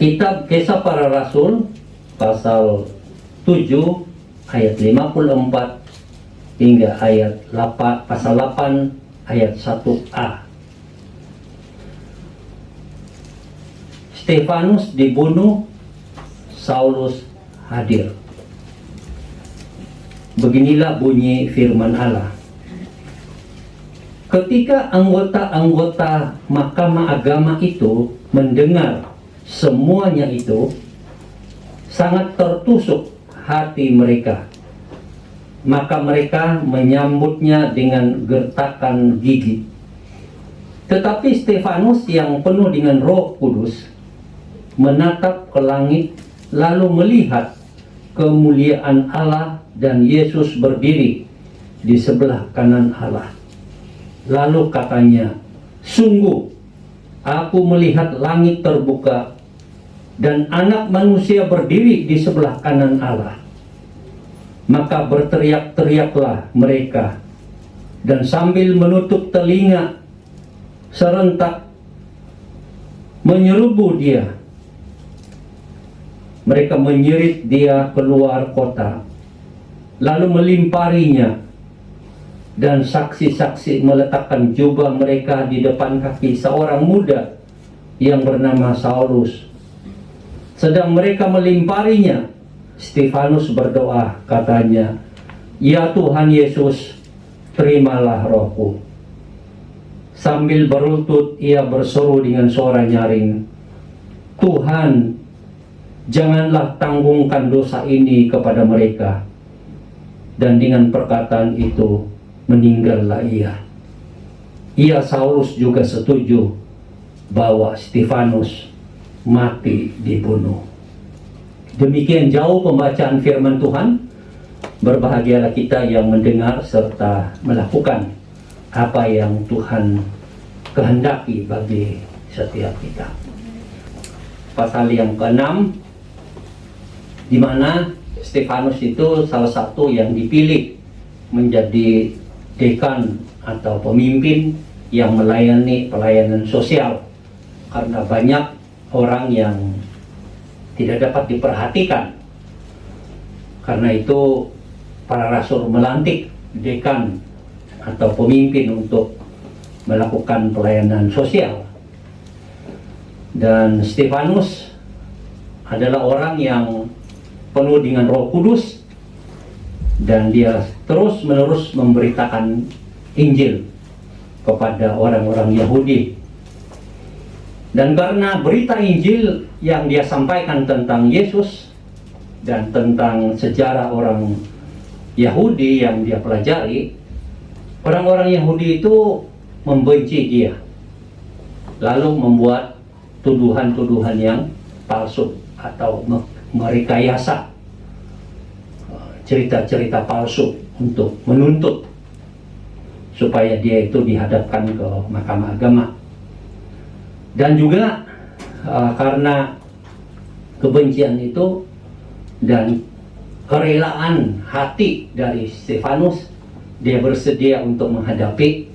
Kitab Kisah Para Rasul pasal 7 ayat 54 hingga ayat 8, pasal 8 ayat 1a. Stefanus dibunuh, Saulus hadir. Beginilah bunyi firman Allah. Ketika anggota-anggota Mahkamah Agama itu mendengar semuanya itu, sangat tertusuk hati mereka. Maka mereka menyambutnya dengan gertakan gigi. Tetapi Stefanus yang penuh dengan Roh Kudus menatap ke langit, lalu melihat kemuliaan Allah dan Yesus berdiri di sebelah kanan Allah. Lalu katanya, "Sungguh, aku melihat langit terbuka dan Anak Manusia berdiri di sebelah kanan Allah." Maka berteriak-teriaklah mereka, dan sambil menutup telinga serentak menyerbu dia. Mereka menyerit dia keluar kota, lalu melimparinya, dan saksi-saksi meletakkan jubah mereka di depan kaki seorang muda yang bernama Saulus. Sedang mereka melimparinya, Stefanus berdoa, katanya, "Ya Tuhan Yesus, terimalah rohku." Sambil berlutut ia berseru dengan suara nyaring, "Tuhan, janganlah tanggungkan dosa ini kepada mereka." Dan dengan perkataan itu meninggallah ia. Ia Saulus juga setuju bahwa Stefanus mati dibunuh. Demikian jauh pembacaan firman Tuhan. Berbahagialah kita yang mendengar serta melakukan apa yang Tuhan kehendaki bagi setiap kita. Pasal yang ke-6, di mana Stefanus itu salah satu yang dipilih menjadi dekan atau pemimpin yang melayani pelayanan sosial, karena banyak orang yang tidak dapat diperhatikan. Karena itu para rasul melantik dekan atau pemimpin untuk melakukan pelayanan sosial. Dan Stefanus adalah orang yang penuh dengan Roh Kudus, dan dia terus-menerus memberitakan Injil kepada orang-orang Yahudi. Dan karena berita Injil yang dia sampaikan tentang Yesus dan tentang sejarah orang Yahudi yang dia pelajari, orang-orang Yahudi itu membenci dia, lalu membuat tuduhan-tuduhan yang palsu atau merekayasa cerita-cerita palsu untuk menuntut supaya dia itu dihadapkan ke Mahkamah Agama. Dan juga karena kebencian itu dan kerelaan hati dari Stefanus, dia bersedia untuk menghadapi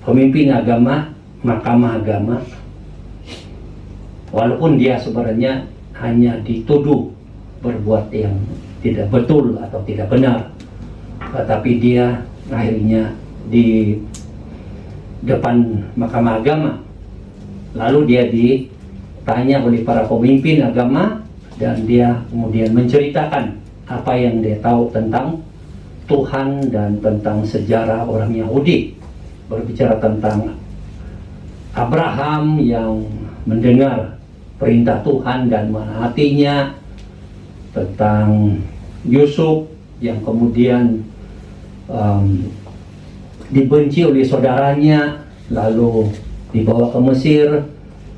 pemimpin agama, Mahkamah Agama, walaupun dia sebenarnya hanya dituduh berbuat yang tidak betul atau tidak benar, tetapi dia akhirnya di depan Mahkamah Agama, lalu dia ditanya oleh para pemimpin agama, dan dia kemudian menceritakan apa yang dia tahu tentang Tuhan dan tentang sejarah orang Yahudi. Berbicara tentang Abraham yang mendengar perintah Tuhan dan menaatinya, tentang Yusuf yang kemudian dibenci oleh saudaranya, lalu dibawa ke Mesir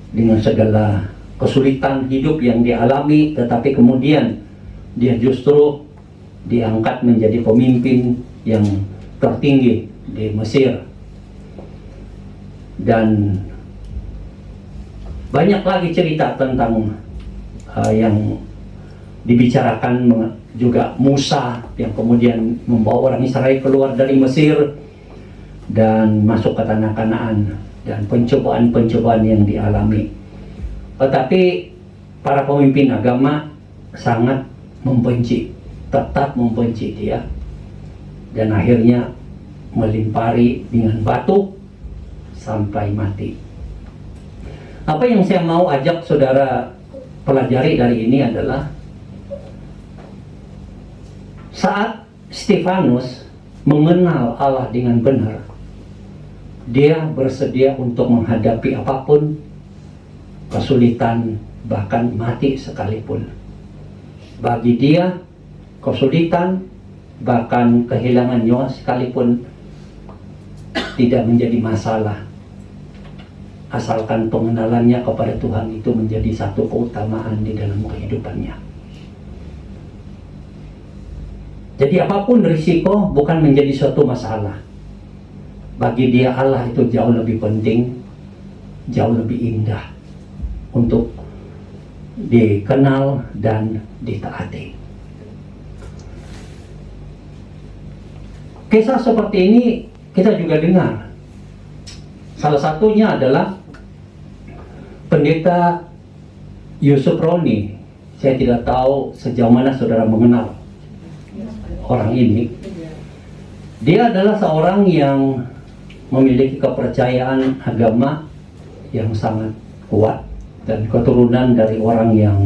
dengan segala kesulitan hidup yang dialami, tetapi kemudian dia justru diangkat menjadi pemimpin yang tertinggi di Mesir. Dan banyak lagi cerita tentang yang dibicarakan, juga Musa yang kemudian membawa orang Israel keluar dari Mesir dan masuk ke tanah Kanaan, dan pencobaan-pencobaan yang dialami. Tetapi para pemimpin agama sangat membenci, tetap membenci dia, dan akhirnya melimpari dengan batu sampai mati. Apa yang saya mau ajak saudara pelajari dari ini adalah saat Stefanus mengenal Allah dengan benar, dia bersedia untuk menghadapi apapun, kesulitan, bahkan mati sekalipun. Bagi dia, kesulitan, bahkan kehilangan nyawa sekalipun tidak menjadi masalah, asalkan pengenalannya kepada Tuhan itu menjadi satu keutamaan di dalam kehidupannya. Jadi apapun risiko bukan menjadi suatu masalah. Bagi dia Allah itu jauh lebih penting, jauh lebih indah untuk dikenal dan ditaati. Kisah seperti ini kita juga dengar. Salah satunya adalah Pendeta Yusuf Roni. Saya tidak tahu sejauh mana saudara mengenal orang ini. Dia adalah seorang yang memiliki kepercayaan agama yang sangat kuat dan keturunan dari orang yang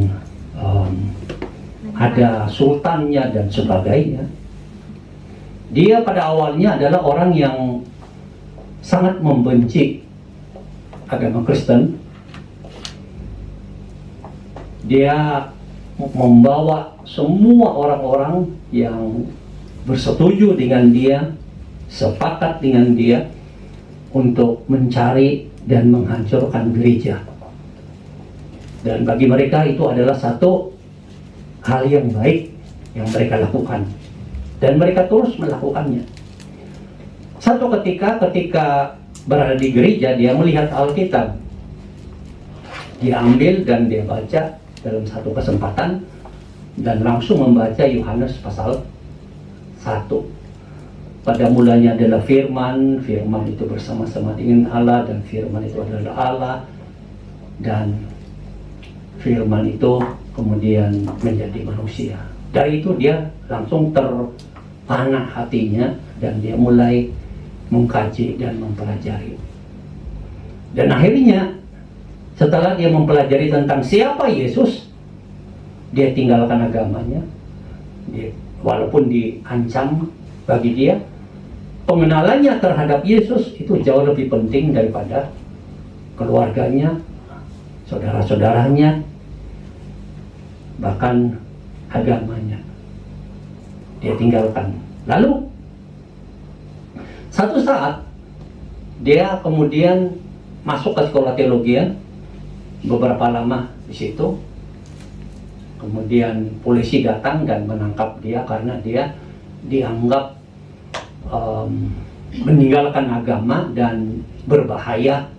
ada sultannya dan sebagainya. Dia pada awalnya adalah orang yang sangat membenci agama Kristen. Dia membawa semua orang-orang yang bersetuju dengan dia, sepakat dengan dia untuk mencari dan menghancurkan gereja. Dan bagi mereka itu adalah satu hal yang baik yang mereka lakukan. Dan mereka terus melakukannya. Satu ketika berada di gereja, dia melihat Alkitab. Dia ambil dan dia baca dalam satu kesempatan dan langsung membaca Yohanes pasal 1. Pada mulanya adalah firman, firman itu bersama-sama dengan Allah, dan firman itu adalah Allah, dan firman itu kemudian menjadi manusia. Dari itu dia langsung terpanah hatinya dan dia mulai mengkaji dan mempelajari. Dan akhirnya setelah dia mempelajari tentang siapa Yesus, dia tinggalkan agamanya. Walaupun diancam, bagi dia pengenalannya terhadap Yesus itu jauh lebih penting daripada keluarganya, saudara-saudaranya, bahkan agamanya. Dia tinggalkan. Lalu satu saat dia kemudian masuk ke sekolah teologi, beberapa lama di situ. Kemudian polisi datang dan menangkap dia karena dia dianggap meninggalkan agama dan berbahaya.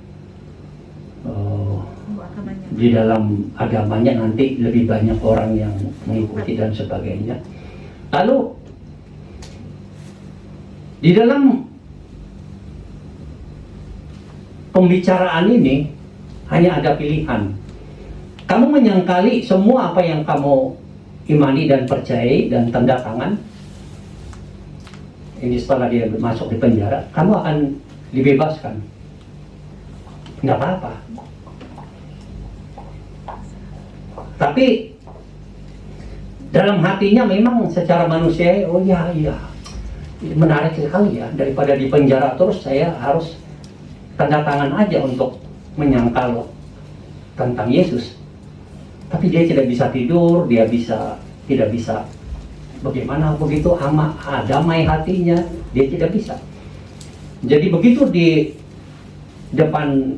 Di dalam agamanya nanti lebih banyak orang yang mengikuti dan sebagainya. Lalu di dalam pembicaraan ini hanya ada pilihan. Kamu menyangkali semua apa yang kamu imani dan percayai dan tanda tangan. Ini setelah dia masuk di penjara, kamu akan dibebaskan. Nggak apa-apa. Tapi dalam hatinya memang secara manusia, oh ya, menarik sekali ya, daripada di penjara terus saya harus tanda tangan aja untuk menyangkal tentang Yesus. Tapi dia tidak bisa tidur, dia tidak bisa bagaimana begitu damai hatinya, dia tidak bisa. Jadi begitu di depan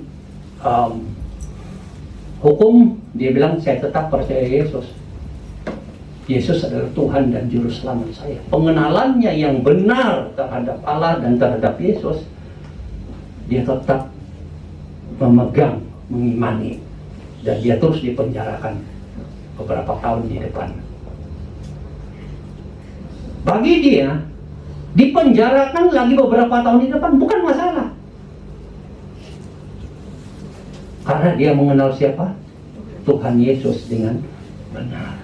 hukum, dia bilang saya tetap percaya Yesus. Yesus adalah Tuhan dan Juru Selamat saya. Pengenalannya yang benar terhadap Allah dan terhadap Yesus, dia tetap memegang, mengimani, dan dia terus dipenjarakan beberapa tahun di depan. Bagi dia, dipenjarakan lagi beberapa tahun di depan bukan masalah. Karena dia mengenal siapa? Tuhan Yesus dengan benar.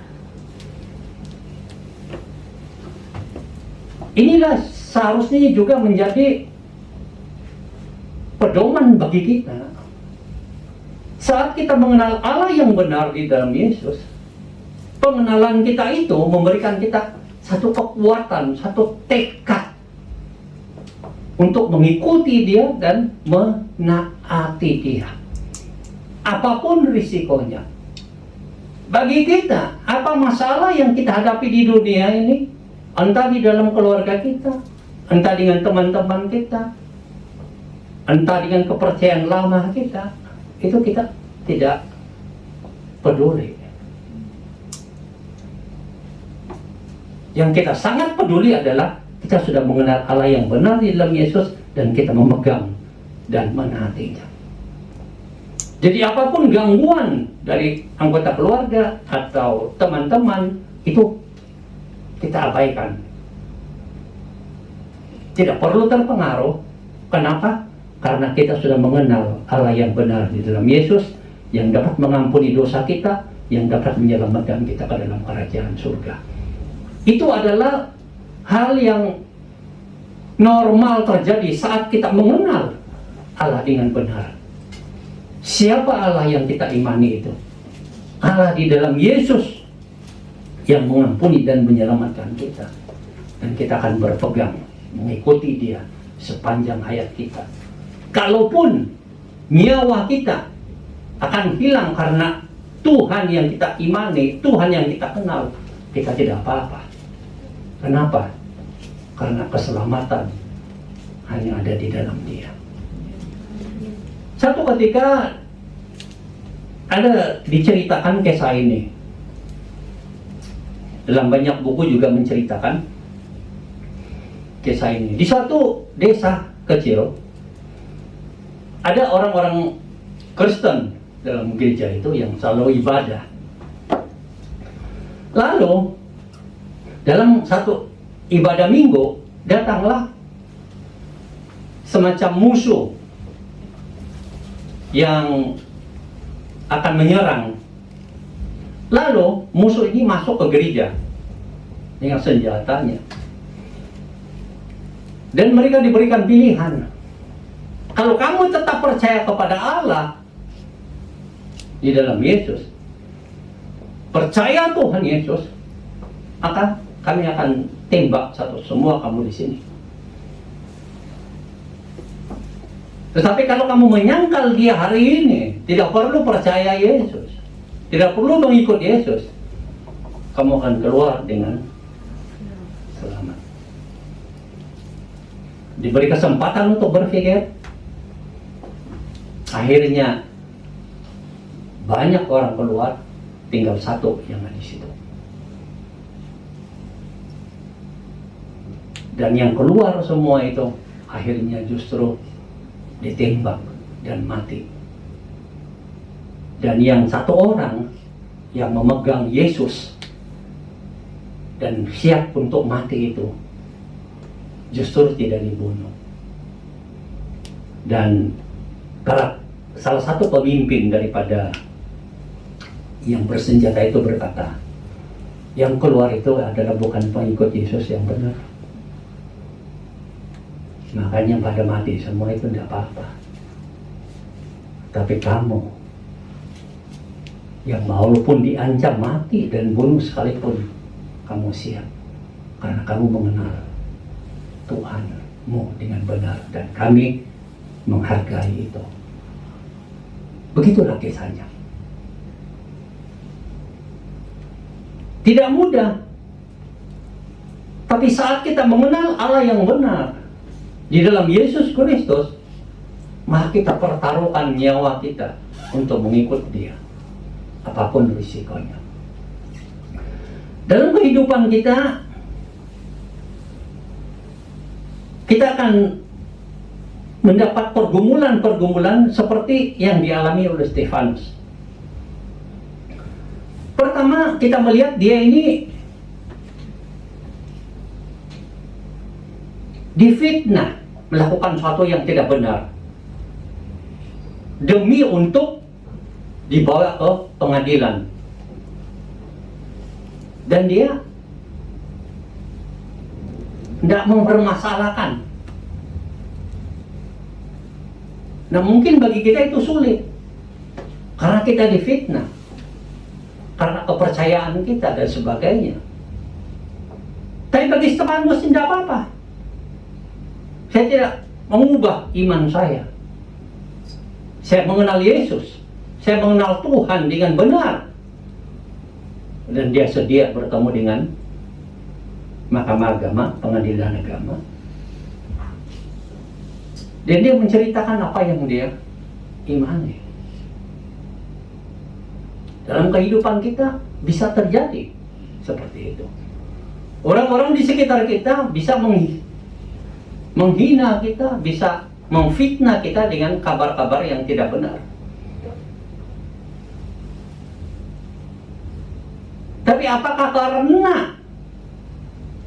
Inilah seharusnya juga menjadi pedoman bagi kita. Saat kita mengenal Allah yang benar di dalam Yesus, pengenalan kita itu memberikan kita satu kekuatan, satu tekad untuk mengikuti Dia dan menaati Dia. Apapun risikonya. Bagi kita, apa masalah yang kita hadapi di dunia ini, entah di dalam keluarga kita, entah dengan teman-teman kita, entah dengan kepercayaan lama kita, itu kita tidak peduli. Yang kita sangat peduli adalah kita sudah mengenal Allah yang benar di dalam Yesus dan kita memegang dan menaatinya. Jadi apapun gangguan dari anggota keluarga atau teman-teman, itu kita abaikan. Tidak perlu terpengaruh. Kenapa? Karena kita sudah mengenal Allah yang benar di dalam Yesus, yang dapat mengampuni dosa kita, yang dapat menyelamatkan kita ke dalam kerajaan surga. Itu adalah hal yang normal terjadi saat kita mengenal Allah dengan benar. Siapa Allah yang kita imani itu? Allah di dalam Yesus yang mengampuni dan menyelamatkan kita. Dan kita akan berpegang mengikuti Dia sepanjang hayat kita. Kalaupun nyawa kita akan hilang karena Tuhan yang kita imani, Tuhan yang kita kenal, kita tidak apa-apa. Kenapa? Karena keselamatan hanya ada di dalam Dia. Satu ketika ada diceritakan kisah ini. Dalam banyak buku juga menceritakan kisah ini. Di suatu desa kecil, ada orang-orang Kristen dalam gereja itu yang selalu ibadah. Lalu, dalam satu ibadah minggu, datanglah semacam musuh yang akan menyerang. Lalu musuh ini masuk ke gereja dengan senjatanya. Dan mereka diberikan pilihan. Kalau kamu tetap percaya kepada Allah di dalam Yesus, percaya Tuhan Yesus, maka kami akan tembak semua kamu di sini. Tetapi kalau kamu menyangkal Dia hari ini, tidak perlu percaya Yesus, tidak perlu mengikut Yesus, kamu akan keluar dengan selamat. Diberi kesempatan untuk berpikir. Akhirnya banyak orang keluar, tinggal satu yang ada di situ. Dan yang keluar semua itu akhirnya justru ditembak dan mati. Dan yang satu orang yang memegang Yesus dan siap untuk mati itu justru tidak dibunuh. Dan salah satu pemimpin daripada yang bersenjata itu berkata, yang keluar itu adalah bukan pengikut Yesus yang benar. Makanya pada mati semua itu tidak apa-apa. Tapi kamu yang walaupun diancam mati dan bunuh sekalipun, kamu siap. Karena kamu mengenal Tuhanmu dengan benar. Dan kami menghargai itu. Begitulah kisahnya. Tidak mudah. Tapi saat kita mengenal Allah yang benar di dalam Yesus Kristus, maka kita pertaruhkan nyawa kita untuk mengikut Dia, apapun risikonya. Dalam kehidupan kita akan mendapat pergumulan-pergumulan seperti yang dialami oleh Stefanus. Pertama, kita melihat dia ini difitnah, melakukan sesuatu yang tidak benar demi untuk dibawa ke pengadilan. Dan dia tidak mempermasalahkan. Nah, mungkin bagi kita itu sulit. Karena kita difitnah. Karena kepercayaan kita dan sebagainya. Tapi bagi teman muslim tidak apa-apa. Saya tidak mengubah iman saya. Saya mengenal Yesus. Saya mengenal Tuhan dengan benar. Dan dia sedia bertemu dengan mahkamah agama, pengadilan agama. Dan dia menceritakan apa yang dia imani. Dalam kehidupan kita bisa terjadi seperti itu. Orang-orang di sekitar kita bisa menghina kita, bisa memfitnah kita dengan kabar-kabar yang tidak benar. Tapi apakah karena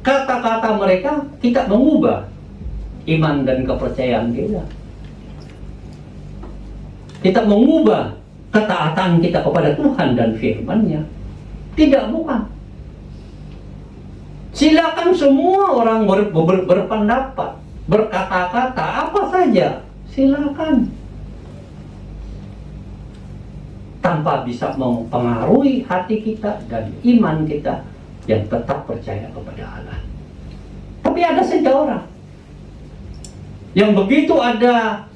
kata-kata mereka kita mengubah iman dan kepercayaan kita? Kita mengubah ketaatan kita kepada Tuhan dan firman-Nya? Tidak, bukan. Silakan semua orang berpendapat, berkata-kata apa saja, silakan. Tanpa bisa mempengaruhi hati kita dan iman kita yang tetap percaya kepada Allah. Tapi ada saja orang yang begitu ada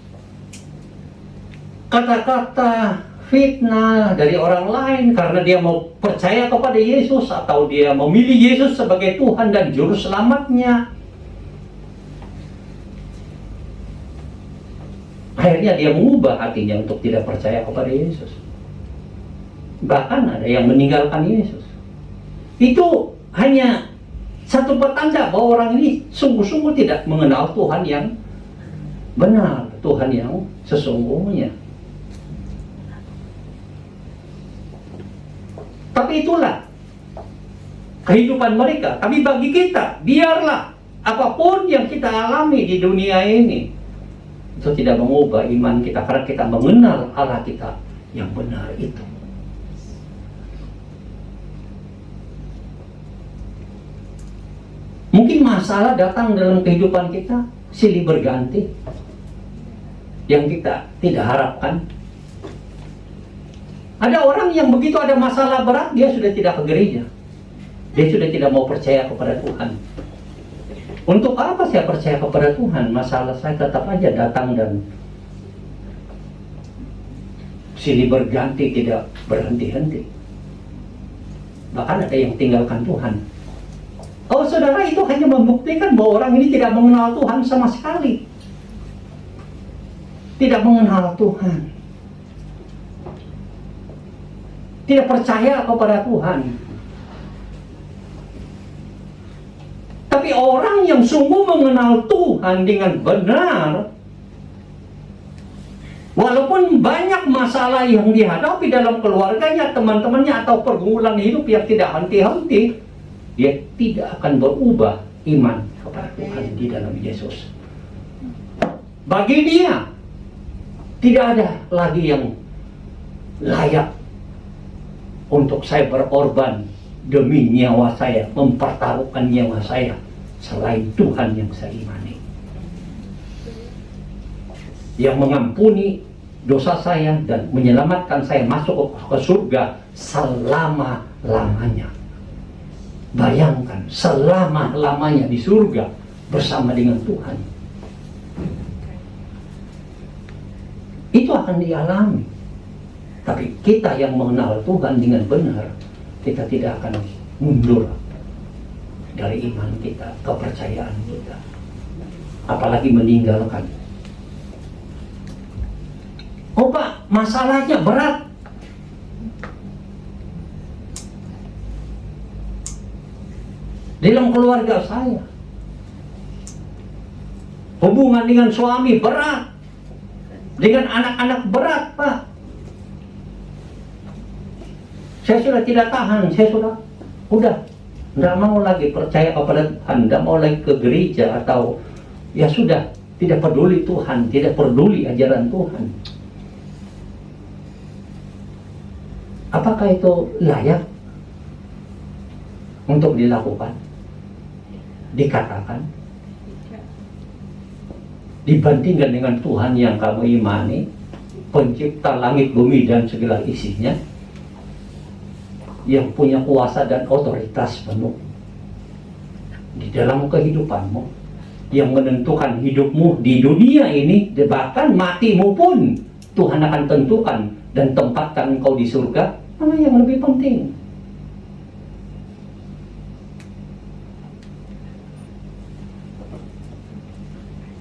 kata-kata fitnah dari orang lain karena dia mau percaya kepada Yesus atau dia memilih Yesus sebagai Tuhan dan Juru Selamatnya, akhirnya dia mengubah hatinya untuk tidak percaya kepada Yesus. Bahkan ada yang meninggalkan Yesus. Itu hanya satu petanda bahwa orang ini sungguh-sungguh tidak mengenal Tuhan yang benar, Tuhan yang sesungguhnya. Tapi itulah kehidupan mereka. Tapi bagi kita, biarlah apapun yang kita alami di dunia ini, itu tidak mengubah iman kita, karena kita mengenal Allah kita yang benar itu. Mungkin masalah datang dalam kehidupan kita silih berganti yang kita tidak harapkan. Ada orang yang begitu ada masalah berat, dia sudah tidak ke gereja. Dia sudah tidak mau percaya kepada Tuhan. Untuk apa saya percaya kepada Tuhan? Masalah saya tetap aja datang dan silih berganti, tidak berhenti-henti. Bahkan ada yang tinggalkan Tuhan. Oh saudara, itu hanya membuktikan bahwa orang ini tidak mengenal Tuhan sama sekali. Tidak mengenal Tuhan. Tidak percaya kepada Tuhan. Tapi orang yang sungguh mengenal Tuhan dengan benar, walaupun banyak masalah yang dihadapi dalam keluarganya, teman-temannya, atau pergumulan hidup yang tidak henti-henti, dia tidak akan berubah iman kepada Tuhan di dalam Yesus. Bagi dia, tidak ada lagi yang layak untuk saya berkorban demi nyawa saya, mempertaruhkan nyawa saya selain Tuhan yang saya imani, yang mengampuni dosa saya dan menyelamatkan saya masuk ke surga selama-lamanya. Bayangkan, selama-lamanya di surga bersama dengan Tuhan. Itu akan dialami. Tapi kita yang mengenal Tuhan dengan benar, kita tidak akan mundur dari iman kita, kepercayaan kita. Apalagi meninggalkan. Oh Pak, masalahnya berat. Dalam keluarga saya, hubungan dengan suami berat, dengan anak-anak berat Pak. Saya sudah tidak tahan, saya udah tidak mau lagi percaya kepada Tuhan, tidak mau lagi ke gereja, atau ya sudah, tidak peduli Tuhan, tidak peduli ajaran Tuhan. Apakah itu layak untuk dilakukan, dikatakan, dibandingkan dengan Tuhan yang kamu imani, pencipta langit, bumi, dan segala isinya, yang punya kuasa dan otoritas penuh di dalam kehidupanmu, yang menentukan hidupmu di dunia ini, bahkan matimu pun Tuhan akan tentukan dan tempatkan engkau di surga. Mana yang lebih penting?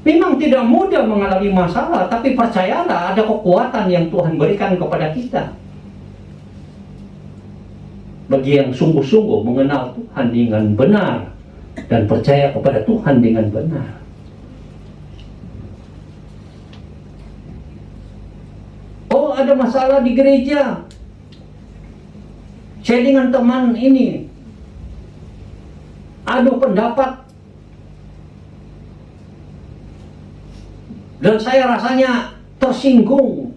Memang tidak mudah mengalami masalah, tapi percayalah ada kekuatan yang Tuhan berikan kepada kita. Bagi yang sungguh-sungguh mengenal Tuhan dengan benar dan percaya kepada Tuhan dengan benar. Oh, ada masalah di gereja. Saya dengan teman ini adu pendapat, dan saya rasanya tersinggung.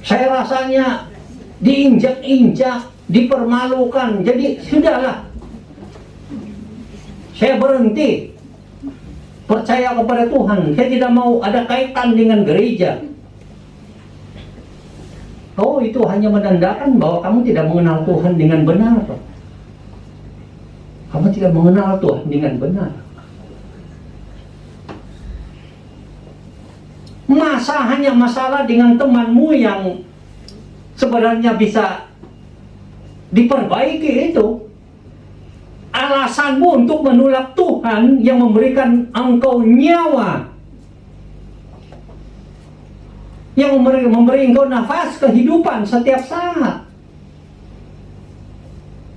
Saya rasanya diinjak-injak, dipermalukan. Jadi sudahlah, saya berhenti percaya kepada Tuhan. Saya tidak mau ada kaitan dengan gereja. Oh, itu hanya menandakan bahwa kamu tidak mengenal Tuhan dengan benar. Kamu tidak mengenal Tuhan dengan benar. Masa hanya masalah dengan temanmu yang sebenarnya bisa diperbaiki itu alasanmu untuk menolak Tuhan yang memberikan engkau nyawa, yang memberi engkau nafas kehidupan setiap saat,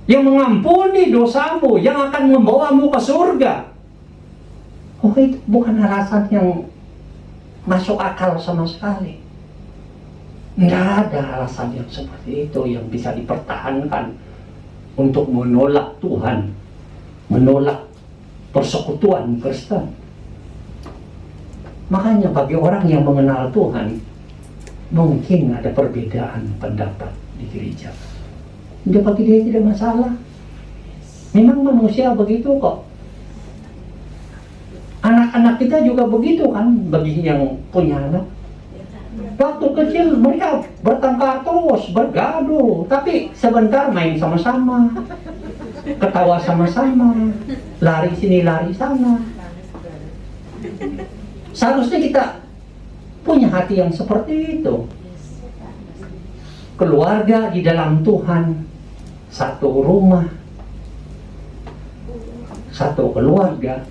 yang mengampuni dosamu, yang akan membawamu ke surga. Oh, itu bukan alasan yang masuk akal sama sekali. Tidak ada alasan yang seperti itu yang bisa dipertahankan untuk menolak Tuhan, menolak persekutuan Kristen. Makanya bagi orang yang mengenal Tuhan, mungkin ada perbedaan pendapat di gereja. Dia bagi dia tidak masalah. Memang manusia begitu kok. Anak-anak kita juga begitu kan, bagi yang punya anak. Waktu kecil mereka bertengkar terus, bergaduh, tapi sebentar main sama-sama, ketawa sama-sama, lari sini lari sana. Seharusnya kita punya hati yang seperti itu. Keluarga di dalam Tuhan, satu rumah, satu keluarga.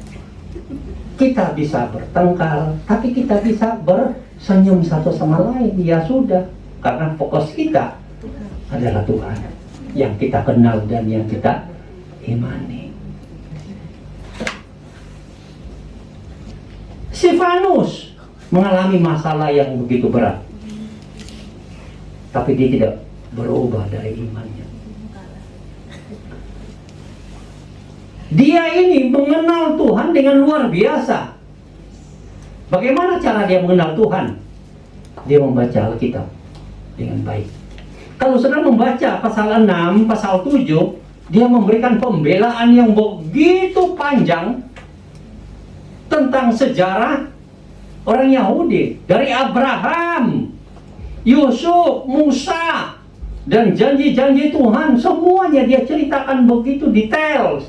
Kita bisa bertengkar, tapi kita bisa bersenyum satu sama lain. Ya sudah, karena fokus kita adalah Tuhan yang kita kenal dan yang kita imani. Stefanus mengalami masalah yang begitu berat, tapi dia tidak berubah dari imannya. Dia ini mengenal Tuhan dengan luar biasa. Bagaimana cara dia mengenal Tuhan? Dia membaca Alkitab dengan baik. Kalau sedang membaca pasal 6, pasal 7, dia memberikan pembelaan yang begitu panjang tentang sejarah orang Yahudi. Dari Abraham, Yusuf, Musa, dan janji-janji Tuhan. Semuanya dia ceritakan begitu detail.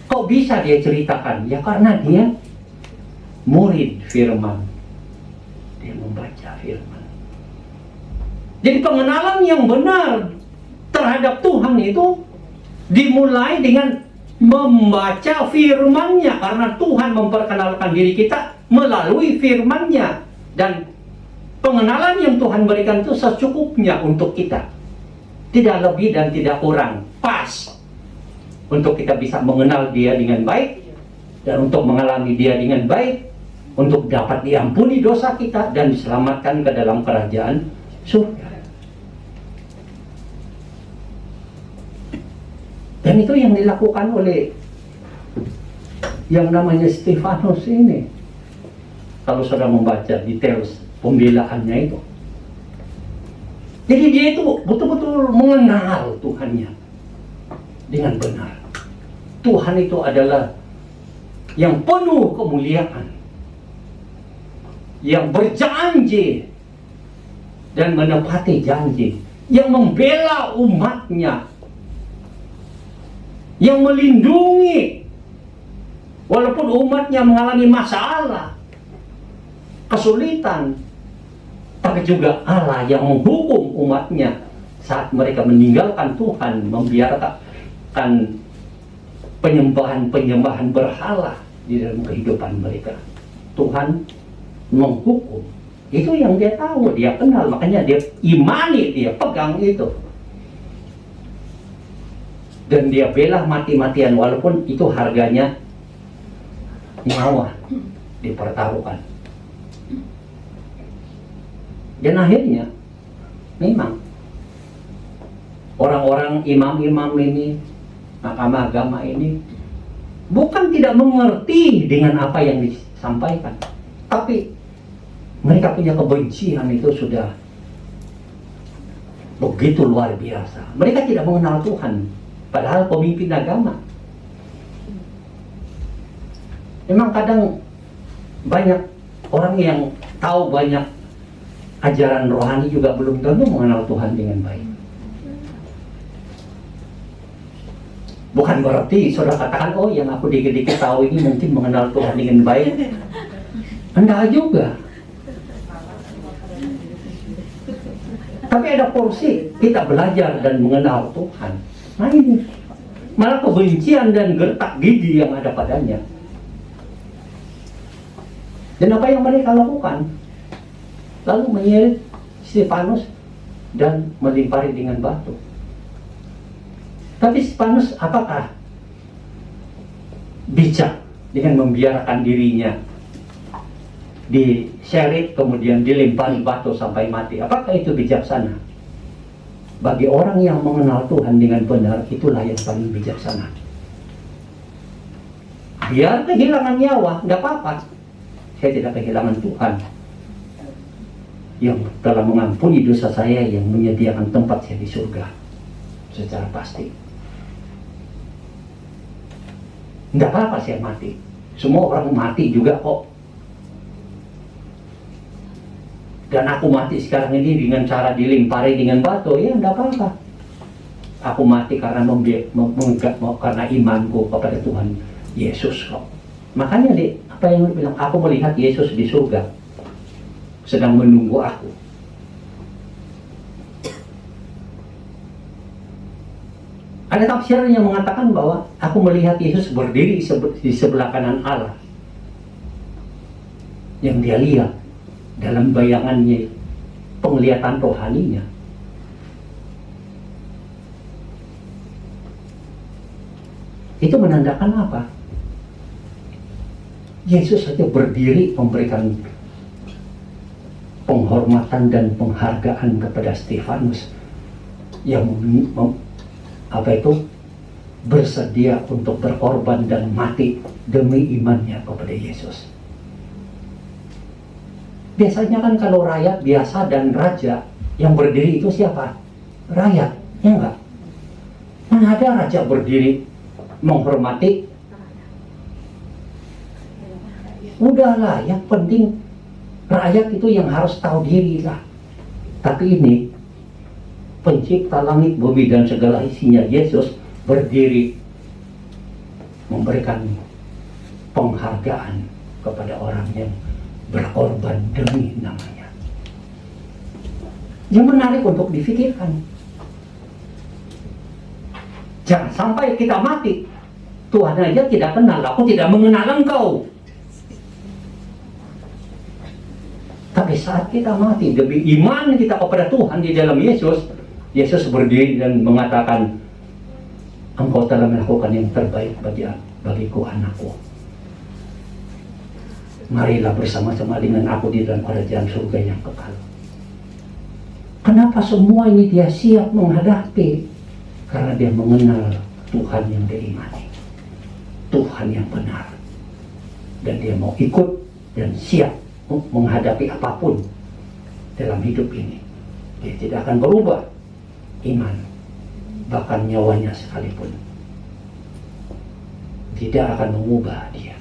Kok bisa dia ceritakan? Ya karena dia murid firman. Dia membaca firman. Jadi pengenalan yang benar terhadap Tuhan itu dimulai dengan membaca firman-Nya, karena Tuhan memperkenalkan diri kita melalui firman-Nya, dan pengenalan yang Tuhan berikan itu secukupnya untuk kita, tidak lebih dan tidak kurang, pas untuk kita bisa mengenal Dia dengan baik dan untuk mengalami Dia dengan baik, untuk dapat diampuni dosa kita dan diselamatkan ke dalam kerajaan surga. Dan itu yang dilakukan oleh yang namanya Stefanus ini. kalau saudara membaca details pembelaannya itu. Jadi dia itu betul-betul mengenal Tuhannya dengan benar. Tuhan itu adalah yang penuh kemuliaan, yang berjanji dan menepati janji, yang membela umatnya, yang melindungi walaupun umatnya mengalami masalah, kesulitan, tapi juga Allah yang menghukum umatnya saat mereka meninggalkan Tuhan, membiarkan penyembahan berhala di dalam kehidupan mereka. Tuhan menghukum. Itu yang dia tahu, dia kenal, makanya dia imani, dia pegang itu. Dan dia bela mati-matian walaupun itu harganya nyawa dipertaruhkan. Dan akhirnya memang orang-orang imam-imam ini, mahkamah agama ini bukan tidak mengerti dengan apa yang disampaikan, tapi mereka punya kebencian itu sudah begitu luar biasa. Mereka tidak mengenal Tuhan, padahal pemimpin agama. Memang kadang banyak orang yang tahu banyak ajaran rohani juga belum tentu mengenal Tuhan dengan baik. Bukan berarti saudara katakan, oh yang aku dikit-dikit tahu ini mungkin mengenal Tuhan dengan baik. Enggak juga. Tapi ada porsi kita belajar dan mengenal Tuhan. Nah ini malah kebencian dan gertak gigi yang ada padanya. Dan apa yang mereka lakukan? Lalu menyeret Stefanus dan melimpari dengan batu. Tapi Stefanus apakah bijak dengan membiarkan dirinya diseret kemudian dilempari batu sampai mati? Apakah itu bijaksana? Bagi orang yang mengenal Tuhan dengan benar, itulah yang paling bijaksana. Biar kehilangan nyawa, tidak apa-apa. Saya tidak kehilangan Tuhan yang telah mengampuni dosa saya, yang menyediakan tempat saya di surga secara pasti. Tidak apa-apa saya mati. Semua orang mati juga kok. Dan aku mati sekarang ini dengan cara dilempari dengan batu, ya tidak apa-apa. Aku mati karena karena imanku kepada Tuhan Yesus kok. Makanya apa yang bilang, aku melihat Yesus di surga sedang menunggu aku. Ada tafsir yang mengatakan bahwa aku melihat Yesus berdiri di sebelah kanan Allah. Yang dia lihat dalam bayangannya, penglihatan rohaninya. Itu menandakan apa? Yesus saja berdiri memberikan penghormatan dan penghargaan kepada Stefanus yang bersedia untuk berkorban dan mati demi imannya kepada Yesus. Biasanya kan kalau rakyat biasa dan raja yang berdiri itu siapa? Rakyat, ya enggak? Mana ada raja berdiri menghormati? Udahlah, yang penting rakyat itu yang harus tahu diri lah. Tapi ini pencipta langit, bumi dan segala isinya, Yesus berdiri memberikan penghargaan kepada orang yang berkorban demi namanya. Yang menarik untuk difikirkan. Jangan sampai kita mati, Tuhan aja tidak kenal, aku tidak mengenal engkau. Tapi saat kita mati demi iman kita kepada Tuhan di dalam Yesus, Yesus berdiri dan mengatakan, engkau telah melakukan yang terbaik bagiku, anakku. Marilah bersama-sama dengan aku di dalam kerajaan surga yang kekal. Kenapa semua ini dia siap menghadapi? Karena dia mengenal Tuhan yang diimani, Tuhan yang benar. Dan dia mau ikut dan siap menghadapi apapun dalam hidup ini. Dia tidak akan berubah iman, bahkan nyawanya sekalipun tidak akan mengubah dia.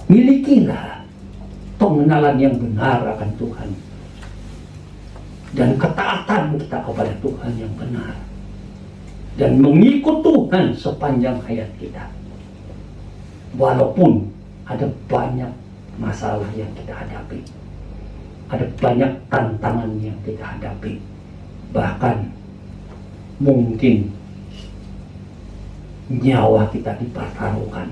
Milikilah pengenalan yang benar akan Tuhan dan ketaatan kita kepada Tuhan yang benar, dan mengikut Tuhan sepanjang hayat kita. Walaupun ada banyak masalah yang kita hadapi, ada banyak tantangan yang kita hadapi, bahkan mungkin nyawa kita dipertaruhkan,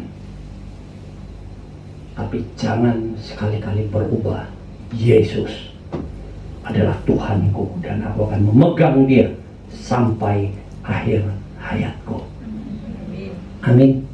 tapi jangan sekali-kali berubah. Yesus adalah Tuhanku dan aku akan memegang dia sampai akhir hayatku. Amin.